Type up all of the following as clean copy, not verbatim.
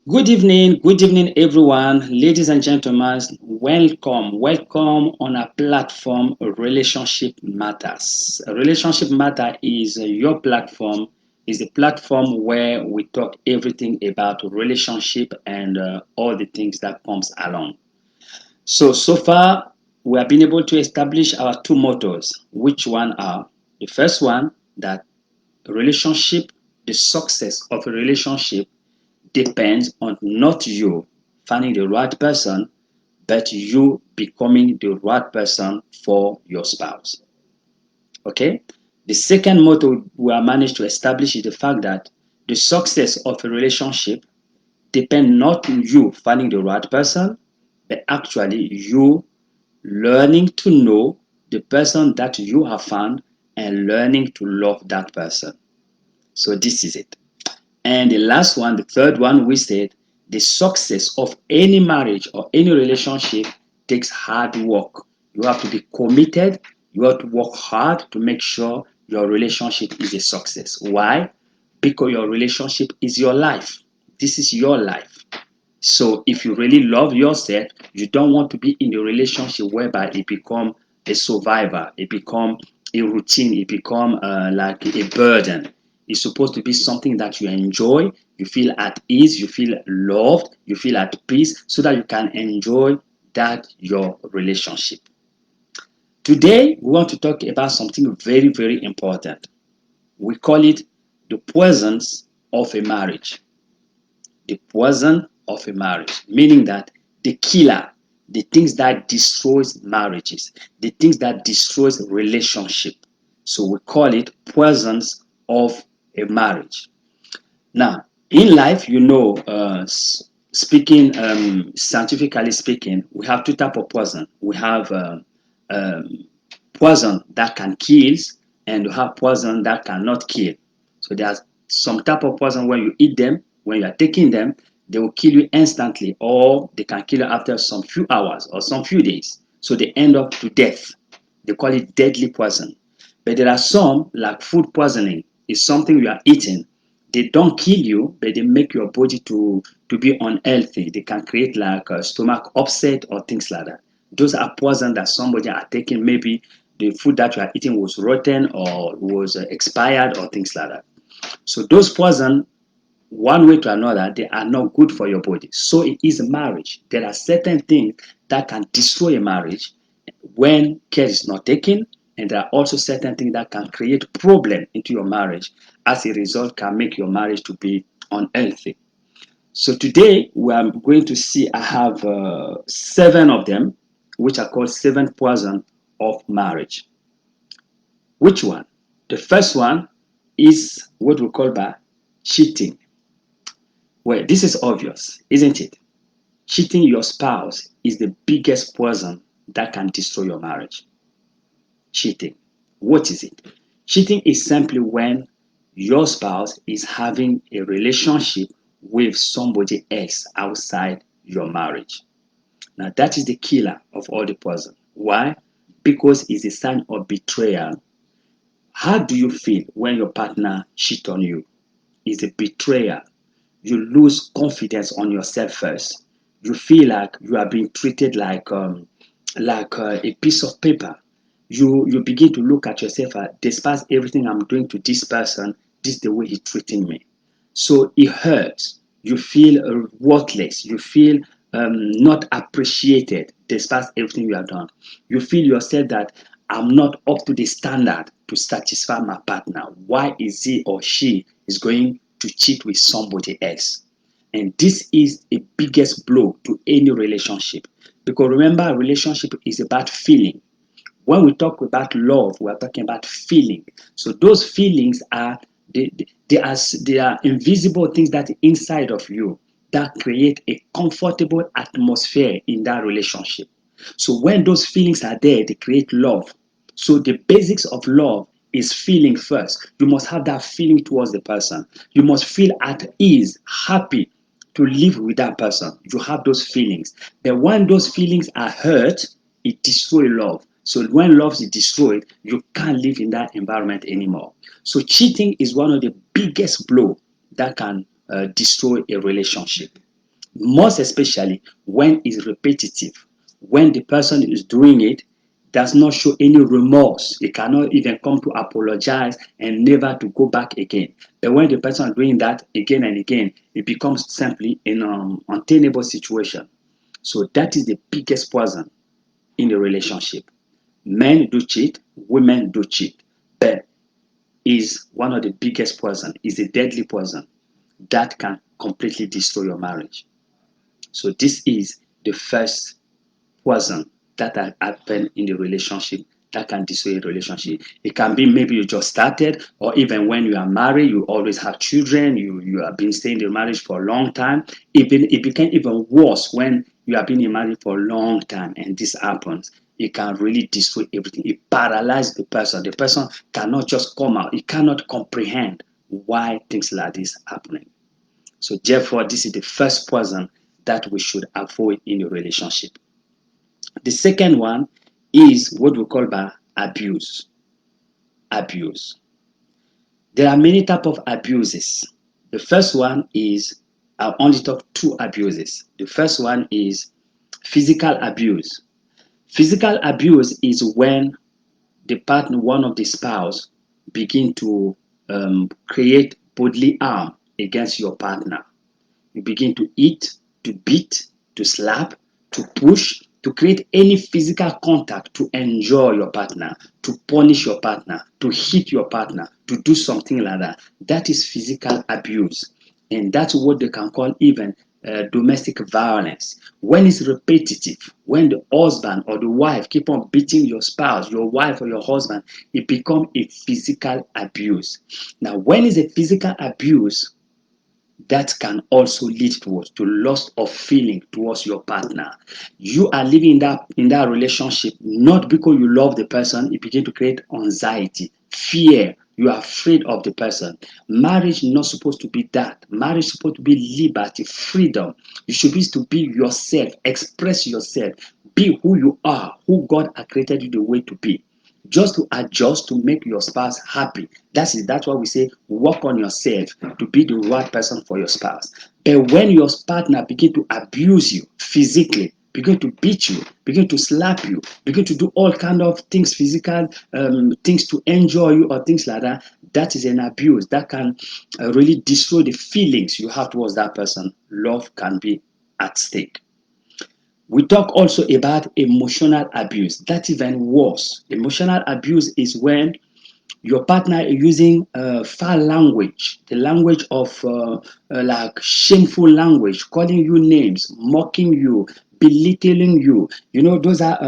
Good evening, everyone. Ladies and gentlemen, welcome on our platform Relationship Matters. Relationship Matter is your platform, is the platform where we talk everything about relationship and all the things that comes along. So far, we have been able to establish our two mottos, which one are the first one that relationship, the success of a relationship depends on not you finding the right person, but you becoming the right person for your spouse. Okay? The second motto we have managed to establish is the fact that the success of a relationship depends not on you finding the right person, but actually you learning to know the person that you have found and learning to love that person. So this is it. And the last one, the third one, we said the success of any marriage or any relationship takes hard work. You have to be committed. You have to work hard to make sure your relationship is a success. Why? Because your relationship is your life. This is your life. So if you really love yourself, you don't want to be in a relationship whereby it become a survivor, it become a routine, it become like a burden. It's supposed to be something that you enjoy, you feel at ease, you feel loved, you feel at peace, so that you can enjoy that your relationship. Today, we want to talk about something very, very important. We call it the poisons of a marriage. The poison of a marriage, meaning that the killer, the things that destroys marriages, the things that destroys relationship. So we call it poisons of a marriage. Now, in life, speaking scientifically speaking, we have two type of poison. We have um, poison that can kill, and you have poison that cannot kill. So there's some type of poison when you eat them, when you are taking them, they will kill you instantly, or they can kill you after some few hours or some few days. So they end up to death. They call it deadly poison. But there are some, like food poisoning, is something you are eating. They don't kill you, but they make your body to be unhealthy. They can create like a stomach upset or things like that. Those are poison that somebody are taking. Maybe the food that you are eating was rotten or was expired or things like that. So those poison, one way to another, they are not good for your body. So it is a marriage. There are certain things that can destroy a marriage when care is not taken, and there are also certain things that can create problem into your marriage. As a result, can make your marriage to be unhealthy. So today we are going to see. I have seven of them, which are called seven poison of marriage. Which one? The first one is what we call by cheating. Well, this is obvious, isn't it? Cheating your spouse is the biggest poison that can destroy your marriage. Cheating. What is it? Cheating is simply when your spouse is having a relationship with somebody else outside your marriage. Now, that is the killer of all the poison. Why? Because it's a sign of betrayal. How do you feel when your partner cheats on you? It's a betrayal. You lose confidence on yourself first. You feel like you are being treated like a piece of paper. You begin to look at yourself as, despite everything I'm doing to this person, this is the way he's treating me. So it hurts. You feel worthless. You feel not appreciated despite everything you have done. You feel yourself that I'm not up to the standard to satisfy my partner. Why is he or she is going to cheat with somebody else? And this is a biggest blow to any relationship. Because remember, a relationship is about feeling. When we talk about love, we are talking about feeling. So those feelings are they are invisible things that are inside of you that create a comfortable atmosphere in that relationship. So when those feelings are there, they create love. So the basics of love is feeling first. You must have that feeling towards the person. You must feel at ease, happy to live with that person. You have those feelings. But when those feelings are hurt, it destroys love. So when love is destroyed, you can't live in that environment anymore. So cheating is one of the biggest blow that can destroy a relationship. most especially when it's repetitive. When the person is doing it, does not show any remorse. It cannot even come to apologize and never to go back again. But when the person is doing that again and again, it becomes simply an untenable situation. So that is the biggest poison in the relationship. Men do cheat, women do cheat, but is one of the biggest poison, is a deadly poison that can completely destroy your marriage. So this is the first poison that happen in the relationship that can destroy a relationship. It can be maybe you just started, or even when you are married, you always have children, you have been staying in marriage for a long time. Even it became even worse when you have been in marriage for a long time and this happens. It can really destroy everything. It paralyzes the person. The person cannot just come out. It cannot comprehend why things like this happening. So therefore, this is the first poison that we should avoid in a relationship. The second one is what we call by abuse. Abuse. There are many types of abuses. The first one is, I'll only talk two abuses. The first one is physical abuse. Physical abuse is when the partner, one of the spouse, begin to create bodily harm against your partner. You begin to eat, to beat, to slap, to push, to create any physical contact to enjoy your partner, to punish your partner, to hit your partner, to do something like that. That is physical abuse. And that's what they can call even domestic violence. When it's repetitive, when the husband or the wife keep on beating your spouse, your wife or your husband, it becomes a physical abuse. Now, when it's a physical abuse, that can also lead to loss of feeling towards your partner. You are living in that relationship not because you love the person. It begin to create anxiety, fear. You are afraid of the person. Marriage is not supposed to be that. Marriage is supposed to be liberty, freedom. You should be to be yourself, express yourself, be who you are, who God has created you the way to be, just to adjust to make your spouse happy. That's why we say work on yourself to be the right person for your spouse. But when your partner begin to abuse you physically, begin to beat you, begin to slap you, begin to do all kind of things, physical things to enjoy you or things like that, that is an abuse that can really destroy the feelings you have towards that person. Love can be at stake. We talk also about emotional abuse. That's even worse. Emotional abuse is when your partner is using foul language, the language of like shameful language, calling you names, mocking you, belittling you. You know, those are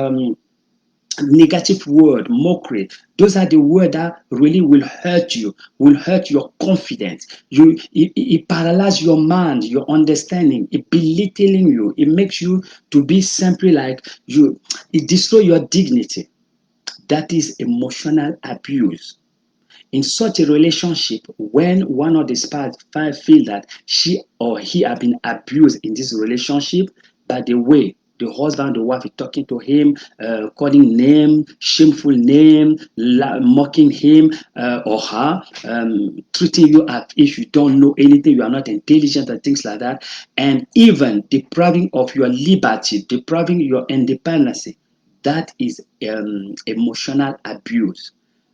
negative word, mockery. Those are the words that really will hurt you, will hurt your confidence. It paralyzes your mind, your understanding. It belittling you. It makes you to be simply like you. It destroys your dignity. That is emotional abuse. In such a relationship, when one of the spouse feel that she or he have been abused in this relationship, by the way the husband, the wife is talking to him, calling name, shameful name, mocking him or her, treating you as if you don't know anything, you are not intelligent and things like that, and even depriving of your liberty, depriving your independence, that is emotional abuse.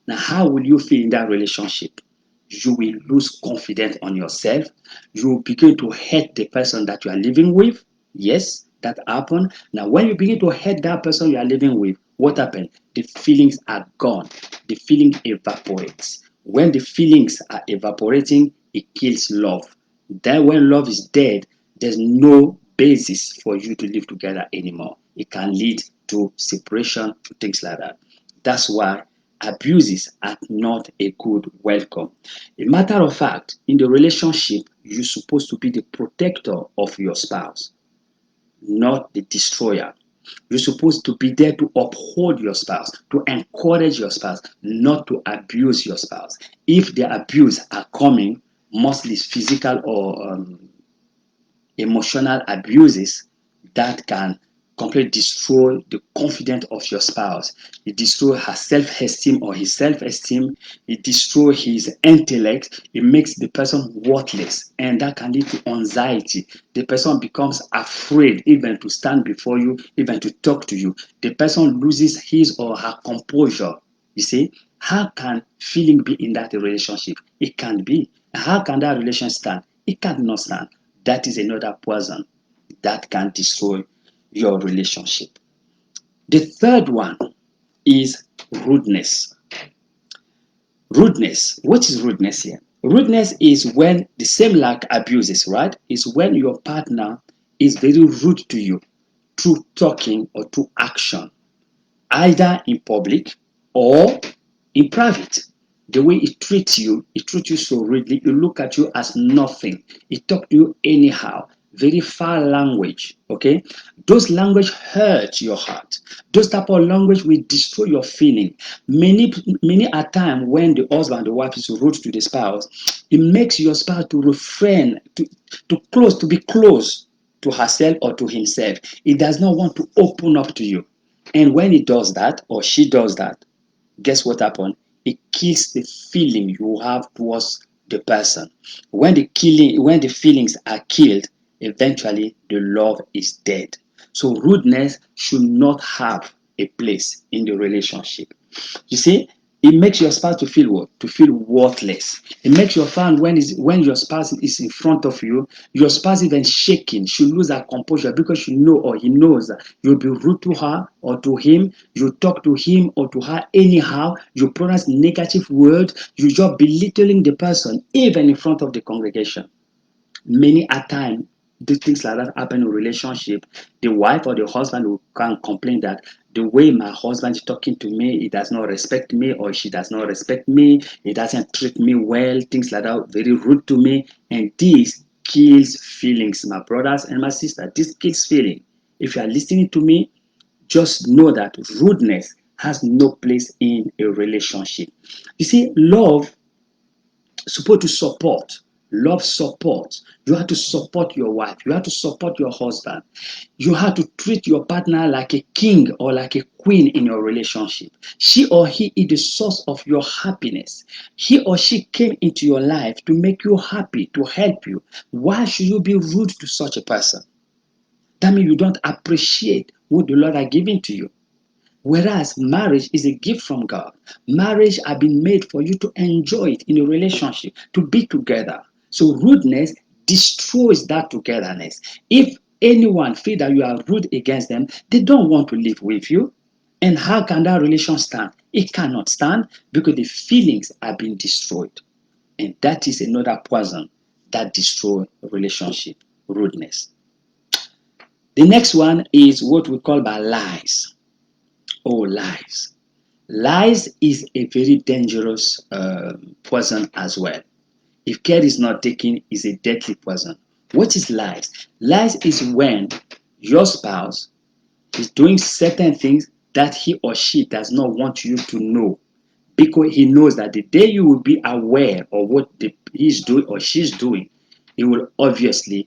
Now, how will you feel in that relationship? You will lose confidence on yourself. You will begin to hate the person that you are living with. Yes, that happened. Now, when you begin to hate that person you are living with, what happened? The feelings are gone. The feeling evaporates. When the feelings are evaporating, it kills love. Then when love is dead, there's no basis for you to live together anymore. It can lead to separation, to things like that. That's why abuses are not a good welcome. A matter of fact, in the relationship, you're supposed to be the protector of your spouse, not the destroyer. You're supposed to be there to uphold your spouse, to encourage your spouse, not to abuse your spouse. If the abuse are coming, mostly physical or emotional abuses, that can completely destroy the confidence of your spouse. It destroys her self-esteem or his self-esteem. It destroys his intellect. It makes the person worthless, and that can lead to anxiety. The person becomes afraid even to stand before you, even to talk to you. The person loses his or her composure. You see, how can feeling be in that relationship? It can't be. How can that relationship stand? It cannot stand. That is another poison that can destroy your relationship. The third one is rudeness. Rudeness. What is rudeness here? Rudeness is when the same like abuses, right? Is when your partner is very rude to you through talking or through action, either in public or in private. The way it treats you so rudely, it look at you as nothing. It talk to you anyhow. Very foul language, okay? Those language hurt your heart. Those type of language will destroy your feeling. Many a time when the husband, the wife is rude to the spouse, it makes your spouse to refrain, to be close to herself or to himself. It does not want to open up to you. And when he does that or she does that, guess what happens? It kills the feeling you have towards the person. When the feelings are killed, eventually the love is dead. So rudeness should not have a place in the relationship. You see, it makes your spouse to feel what? To feel worthless. It makes your fan when your spouse is in front of you, your spouse even shaking, she lose her composure because you know or he knows that you'll be rude to her or to him, you talk to him or to her anyhow, you pronounce negative words, you just belittling the person, even in front of the congregation. Many a time these things like that happen in a relationship. The wife or the husband will can complain that the way my husband is talking to me, he does not respect me, or she does not respect me, he doesn't treat me well, things like that, very rude to me. And this kills feelings, my brothers and my sisters. This kills feeling. If you are listening to me, just know that rudeness has no place in a relationship. You see, love supposed to support. Love support. You have to support your wife. You have to support your husband. You have to treat your partner like a king or like a queen in your relationship. She or he is the source of your happiness. He or she came into your life to make you happy, to help you. Why should you be rude to such a person? That means you don't appreciate what the Lord has given to you. Whereas marriage is a gift from God. Marriage has been made for you to enjoy it in a relationship, to be together. So rudeness destroys that togetherness. If anyone feel that you are rude against them, they don't want to live with you. And how can that relation stand? It cannot stand because the feelings have been destroyed. And that is another poison that destroys a relationship, rudeness. The next one is what we call by lies. Oh, lies. Lies is a very dangerous poison as well. If care is not taken, is a deadly poison. What is lies? Lies is when your spouse is doing certain things that he or she does not want you to know, because he knows that the day you will be aware of what he's doing or she's doing, he will obviously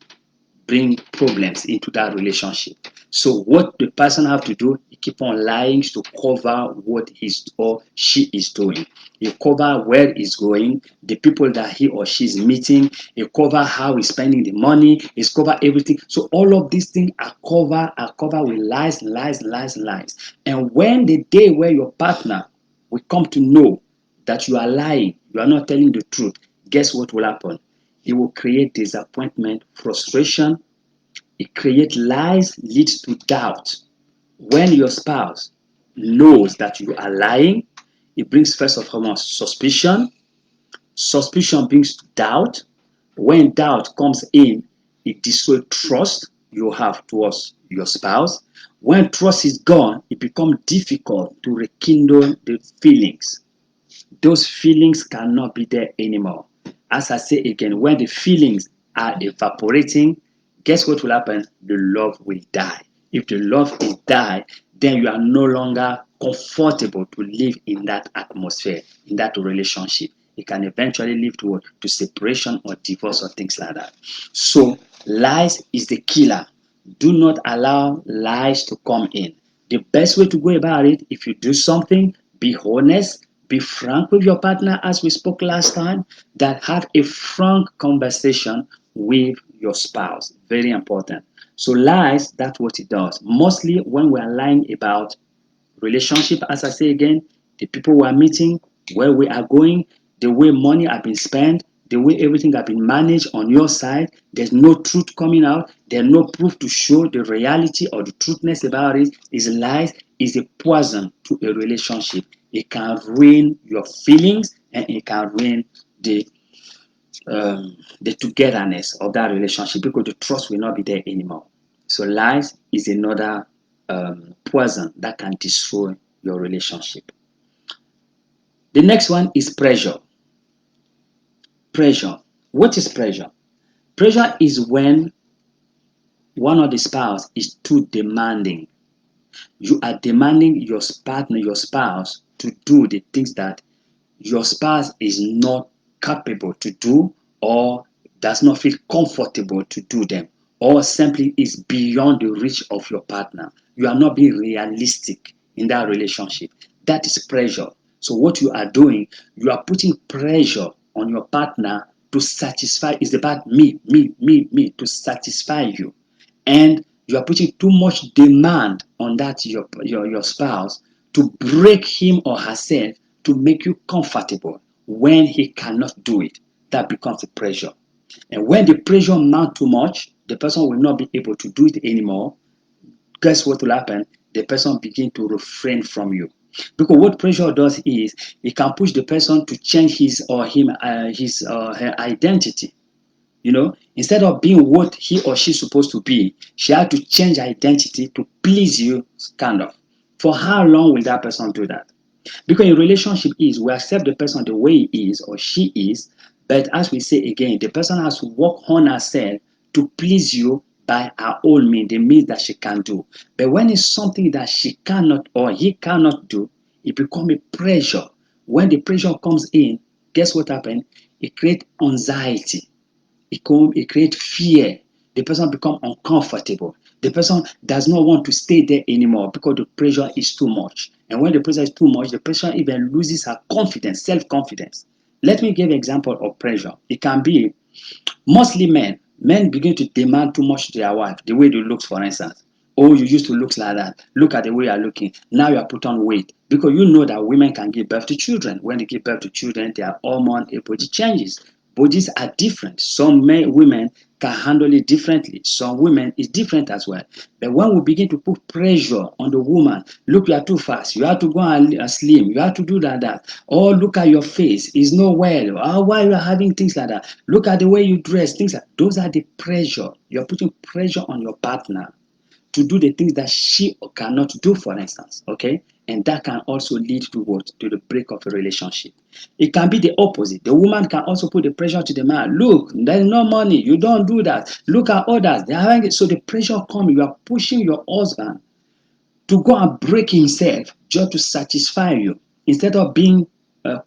bring problems into that relationship. So what the person have to do, he keep on lying to cover what he's or she is doing. He cover where he's going, the people that he or she is meeting, he cover how he's spending the money, he's cover everything. So all of these things are covered with lies, lies, lies, lies. And when the day where your partner will come to know that you are lying, you are not telling the truth, guess what will happen? It will create disappointment, frustration. It creates lies, leads to doubt. When your spouse knows that you are lying, it brings first of all suspicion. Suspicion brings doubt. When doubt comes in, it destroys trust you have towards your spouse. When trust is gone, it becomes difficult to rekindle the feelings. Those feelings cannot be there anymore. As I say again, when the feelings are evaporating, guess what will happen? The love will die. If the love is died, then you are no longer comfortable to live in that atmosphere, in that relationship. It can eventually lead to separation or divorce or things like that. So lies is the killer. Do not allow lies to come in. The best way to go about it, if you do something, be honest, be frank with your partner, as we spoke last time, that have a frank conversation with your spouse. Very important. So lies, that's what it does. Mostly when we are lying about relationship, as I say again, the people we are meeting, where we are going, the way money have been spent, the way everything have been managed on your side, there's no truth coming out, there's no proof to show the reality or the truthness about it. Is lies, is a poison to a relationship. It can ruin your feelings and it can ruin the togetherness of that relationship because the trust will not be there anymore. So lies is another poison that can destroy your relationship. The next one is pressure. Pressure. What is pressure? Pressure is when one of the spouse is too demanding. You are demanding your partner, your spouse, to do the things that your spouse is not capable to do or does not feel comfortable to do them, or simply is beyond the reach of your partner. You are not being realistic in that relationship. That is pressure. So what you are doing, you are putting pressure on your partner to satisfy. It's about me to satisfy you, and you are putting too much demand on that your spouse to break him or herself to make you comfortable when he cannot do it. That becomes a pressure. And when the pressure mounts too much, the person will not be able to do it anymore. Guess what will happen? The person begin to refrain from you. Because what pressure does is it can push the person to change his or her identity. Instead of being what he or she is supposed to be, she had to change her identity to please you, kind of. For how long will that person do that? Because a relationship is we accept the person the way he is or she is, but as we say again, the person has to work on herself to please you by her own means, the means that she can do. But when it's something that she cannot or he cannot do, it becomes a pressure. When the pressure comes in, guess what happens? It creates anxiety. It creates fear. The person becomes uncomfortable. The person does not want to stay there anymore because the pressure is too much. And when the pressure is too much, the person even loses her confidence, self-confidence. Let me give an example of pressure. It can be mostly men. Men begin to demand too much to their wife, the way they look, for instance. Oh, you used to look like that. Look at the way you're looking. Now you are put on weight. Because you know that women can give birth to children. When they give birth to children, their hormone body changes. Bodies are different. Some men, women can handle it differently. Some women is different as well. But when we begin to put pressure on the woman, look, you are too fast. You have to go and slim. You have to do that. Or look at your face. It's not well. Or why you are having things like that? Look at the way you dress. Things like those are the pressure. You're putting pressure on your partner to do the things that she cannot do, for instance. Okay, and that can also lead to what? To the break of a relationship. It can be the opposite. The woman can also put the pressure to the man. Look, there's no money. You don't do that. Look at others. They are having it. So the pressure comes. You are pushing your husband to go and break himself just to satisfy you. Instead of being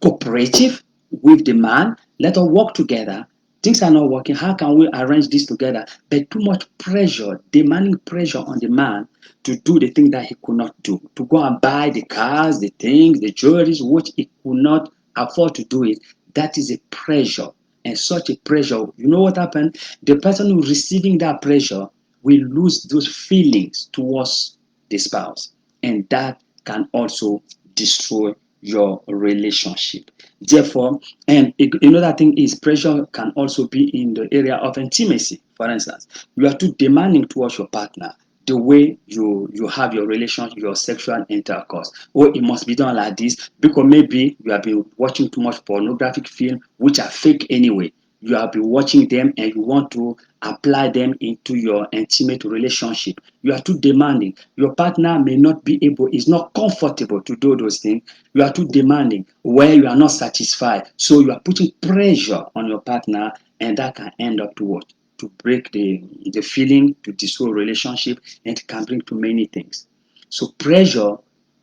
cooperative with the man, let us work together. Things are not working. How can we arrange this together? But too much pressure, demanding pressure on the man to do the thing that he could not do, to go and buy the cars, the things, the jewelry, which he could not afford to do it. That is a pressure. And such a pressure, you know what happened? The person who is receiving that pressure will lose those feelings towards the spouse, and that can also destroy your relationship. Therefore, and another thing is pressure can also be in the area of intimacy. For instance, you are too demanding towards your partner, the way you have your relationship, your sexual intercourse. Oh, it must be done like this because maybe you have been watching too much pornographic film, which are fake anyway. You have been watching them and you want to apply them into your intimate relationship. You are too demanding. Your partner may not be able, is not comfortable to do those things. You are too demanding where you are not satisfied. So you are putting pressure on your partner, and that can end up to what? To break the feeling, to destroy relationship, and it can bring to many things. So pressure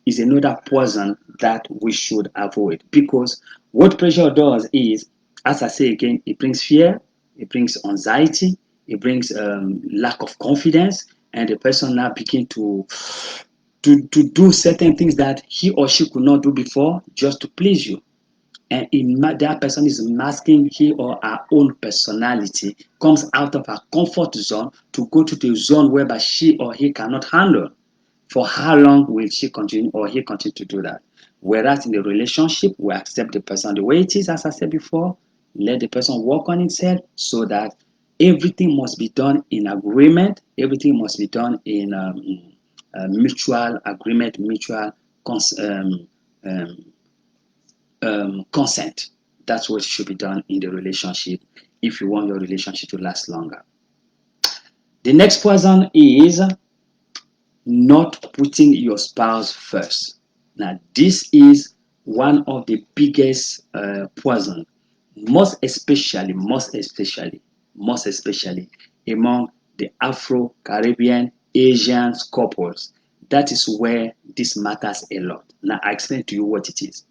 is another poison that we should avoid, because what pressure does is, as I say again, it brings fear, it brings anxiety, it brings lack of confidence, and the person now begin to do certain things that he or she could not do before just to please you. And that person is masking he or her own personality, comes out of her comfort zone to go to the zone whereby she or he cannot handle. For how long will she continue or he continue to do that? Whereas in the relationship, we accept the person the way it is, as I said before, let the person work on itself so that everything must be done in agreement, everything must be done in mutual agreement, mutual um, consent. That's what should be done in the relationship if you want your relationship to last longer. The next person is not putting your spouse first. Now, this is one of the biggest poison, most especially among the Afro-Caribbean Asian couples. That is where this matters a lot. Now, I explain to you what it is.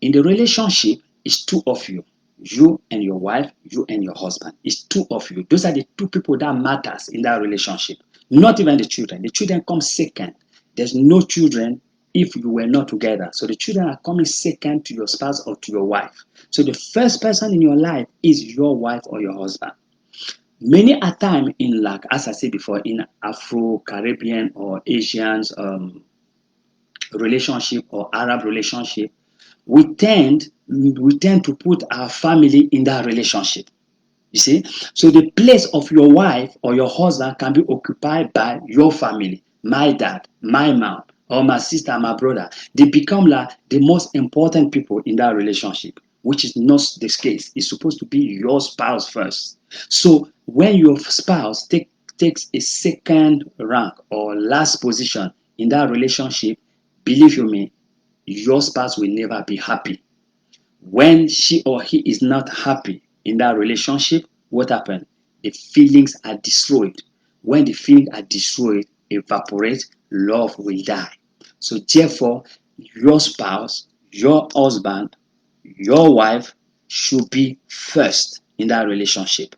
In the relationship, it's two of you. You and your wife, you and your husband. It's two of you. Those are the two people that matters in that relationship. Not even the children. The children come second. There's no children if you were not together. So the children are coming second to your spouse or to your wife. So the first person in your life is your wife or your husband. Many a time in, like as I said before, in Afro-Caribbean or Asians relationship or Arab relationship, we tend to put our family in that relationship. You see, so the place of your wife or your husband can be occupied by your family, my dad, my mom, or my sister, my brother. They become like the most important people in that relationship, which is not the case. It's supposed to be your spouse first. So when your spouse takes a second rank or last position in that relationship, believe you me, your spouse will never be happy. When she or he is not happy in that relationship, what happens? The feelings are destroyed. When the feelings are destroyed, evaporate, love will die. So therefore, your spouse, your husband, your wife should be first in that relationship.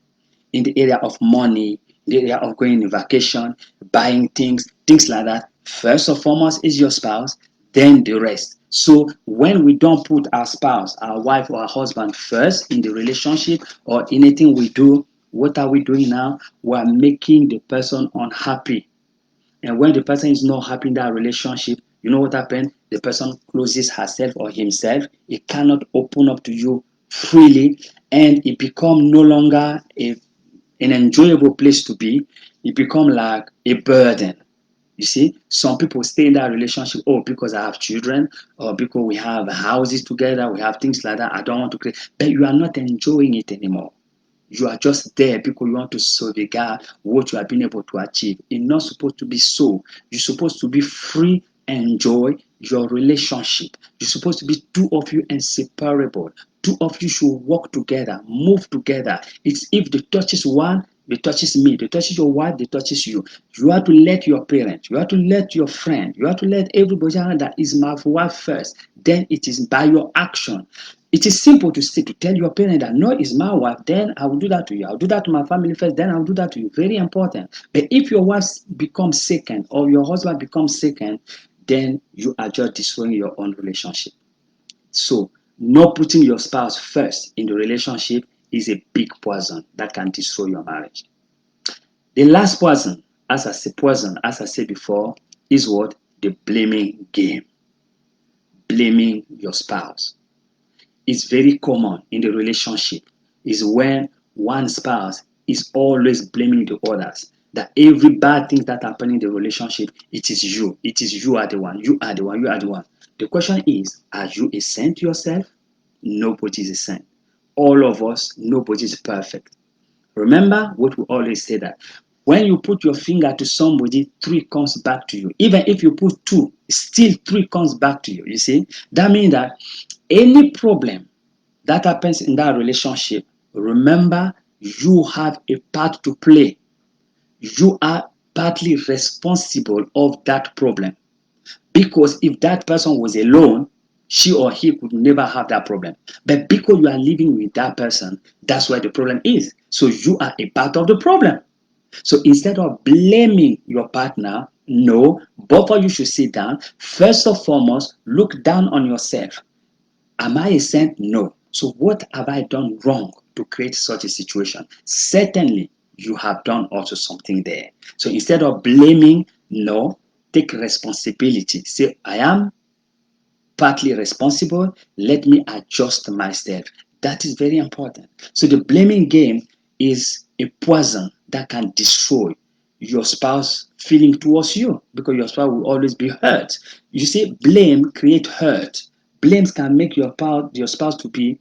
In the area of money, the area of going on vacation, buying things like that. First and foremost is your spouse, then the rest. So when we don't put our spouse, our wife or our husband first in the relationship or anything we do, what are we doing now? We are making the person unhappy. And when the person is not happy in that relationship, you know what happens? The person closes herself or himself. It cannot open up to you freely, and it becomes no longer an enjoyable place to be. It becomes like a burden. You see, some people stay in that relationship, oh, because I have children, or because we have houses together, we have things like that. I don't want to create, but you are not enjoying it anymore. You are just there because you want to safeguard what you have been able to achieve. It's not supposed to be so. You're supposed to be free, enjoy your relationship. You're supposed to be two of you inseparable. Two of you should work together, move together. It's if they touches one, they touches me, they touches your wife, they touches you. You have to let your parents, you have to let your friend, you have to let everybody know that is my wife first. Then it is by your action. It is simple to say, to tell your parent that no, it's my wife, then I will do that to you. I'll do that to my family first, then I'll do that to you. Very important. But if your wife becomes second or your husband becomes second, then you are just destroying your own relationship. So, not putting your spouse first in the relationship is a big poison that can destroy your marriage. The last poison, as I said before, is what? The blaming game. Blaming your spouse. It's very common in the relationship is when one spouse is always blaming the others. That every bad thing that happen in the relationship, it is you. It is you are the one. You are the one. You are the one. The question is, are you a saint yourself? Nobody is a saint. All of us, nobody is perfect. Remember what we always say that when you put your finger to somebody, three comes back to you. Even if you put two, still three comes back to you. You see, that means that any problem that happens in that relationship, remember you have a part to play. You are partly responsible of that problem. Because if that person was alone, she or he could never have that problem. But because you are living with that person, that's where the problem is. So you are a part of the problem. So instead of blaming your partner, no, both of you should sit down. First and foremost, look down on yourself. Am I a saint? No. So what have I done wrong to create such a situation? Certainly, you have done also something there. So instead of blaming, no, take responsibility. Say, I am partly responsible. Let me adjust myself. That is very important. So the blaming game is a poison that can destroy your spouse feeling towards you because your spouse will always be hurt. You see, blame create hurt. Blames can make your spouse to be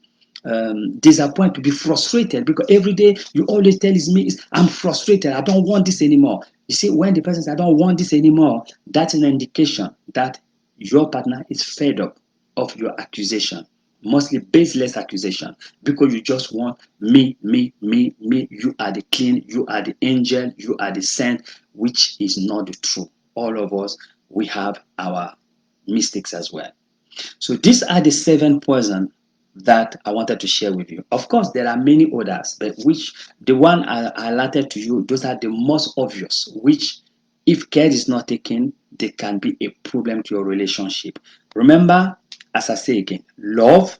disappointed, to be frustrated because every day you always tell me, I'm frustrated. I don't want this anymore. You see, when the person says, I don't want this anymore, that's an indication that your partner is fed up of your accusation, mostly baseless accusation, because you just want me, me, me, me. You are the king, you are the angel, you are the saint, which is not the truth. All of us, we have our mistakes as well. So these are the 7 poisons that I wanted to share with you. Of course, there are many others, but which the one I highlighted to you, those are the most obvious, which if care is not taken, they can be a problem to your relationship. Remember, as I say again, love,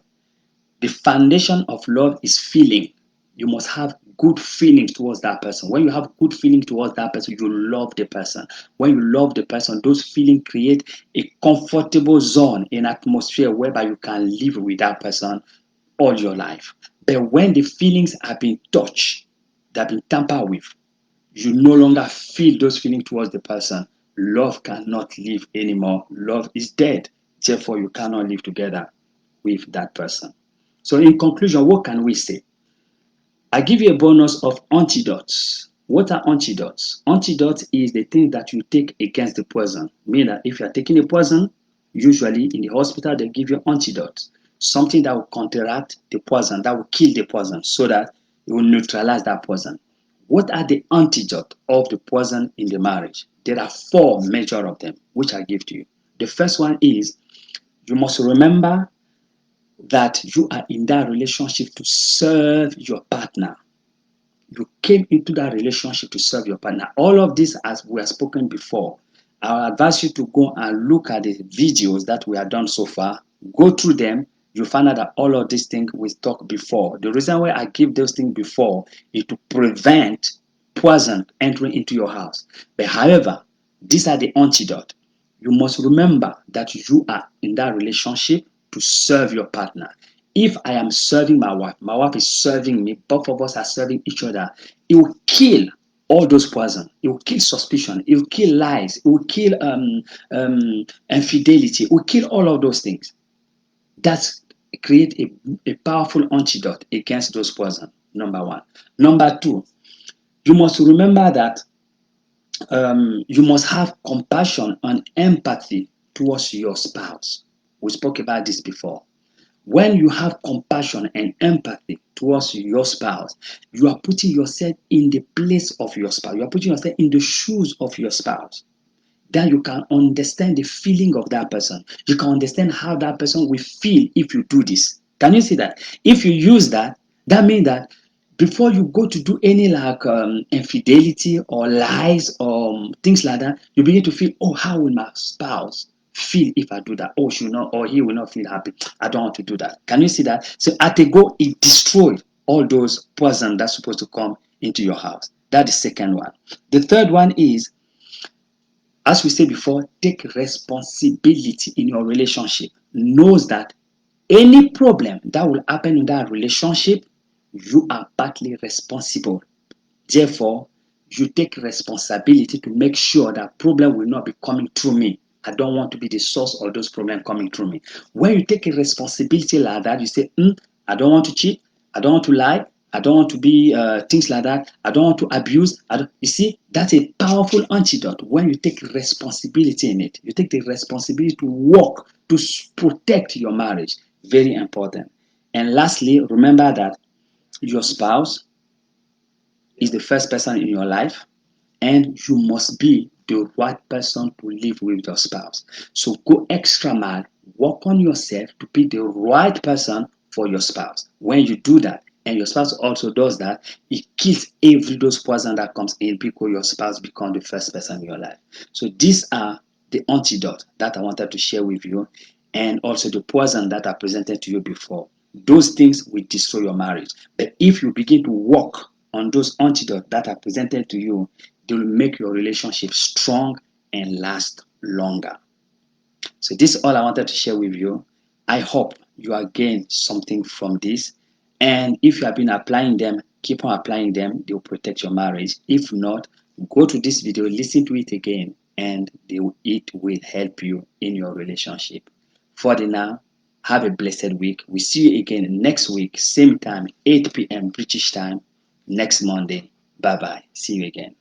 the foundation of love is feeling. You must have good feelings towards that person. When you have good feelings towards that person, you love the person. When you love the person, those feelings create a comfortable zone, an atmosphere whereby you can live with that person all your life. But when the feelings have been touched, they've been tampered with, you no longer feel those feelings towards the person. Love cannot live anymore. Love is dead. Therefore, you cannot live together with that person. So, in conclusion, what can we say? I give you a bonus of antidotes. What are antidotes? Antidotes is the thing that you take against the poison. Meaning that if you are taking a poison, usually in the hospital they give you antidote, something that will counteract the poison, that will kill the poison, so that it will neutralize that poison. What are the antidote of the poison in the marriage? There are 4 major of them, which I give to you. The first one is you must remember that you are in that relationship to serve your partner. You came into that relationship to serve your partner. All of this, as we have spoken before, I advise you to go and look at the videos that we have done so far. Go through them. You find out that all of these things we talked before. The reason why I give those things before is to prevent poison entering into your house. But however, these are the antidote. You must remember that you are in that relationship to serve your partner. If I am serving my wife is serving me, both of us are serving each other, it will kill all those poison. It will kill suspicion. It will kill lies. It will kill infidelity. It will kill all of those things. That's create a powerful antidote against those poison. Number 1. Number 2, you must remember that you must have compassion and empathy towards your spouse. We spoke about this before. When you have compassion and empathy towards your spouse, you are putting yourself in the place of your spouse. You are putting yourself in the shoes of your spouse. Then you can understand the feeling of that person. You can understand how that person will feel if you do this. Can you see that? If you use that, that means that before you go to do any like infidelity or lies or things like that, you begin to feel, oh, how will my spouse feel if I do that? Oh, she will not, or he will not feel happy. I don't want to do that. Can you see that? So at a go, it destroyed all those poison that's supposed to come into your house. That is the second one. The third one is, as we said before, take responsibility in your relationship. Knows that any problem that will happen in that relationship, you are partly responsible. Therefore, you take responsibility to make sure that problem will not be coming through me. I don't want to be the source of those problems coming through me. When you take a responsibility like that, you say, I don't want to cheat. I don't want to lie. I don't want to be things like that. I don't want to abuse. You see, that's a powerful antidote when you take responsibility in it. You take the responsibility to work, to protect your marriage. Very important. And lastly, remember that your spouse is the first person in your life, and you must be the right person to live with your spouse. So go extra mile, work on yourself to be the right person for your spouse. When you do that, and your spouse also does that, it kills every those poison that comes in because your spouse becomes the first person in your life. So these are the antidote that I wanted to share with you, and also the poison that I presented to you before. Those things will destroy your marriage. But if you begin to work on those antidotes that I presented to you, they will make your relationship strong and last longer. So this is all I wanted to share with you. I hope you are gain something from this. And if you have been applying them, keep on applying them. They will protect your marriage. If not, go to this video, listen to it again, and it will help you in your relationship. For the now, have a blessed week. We see you again next week, same time, 8 p.m. British time, next Monday. Bye bye. See you again.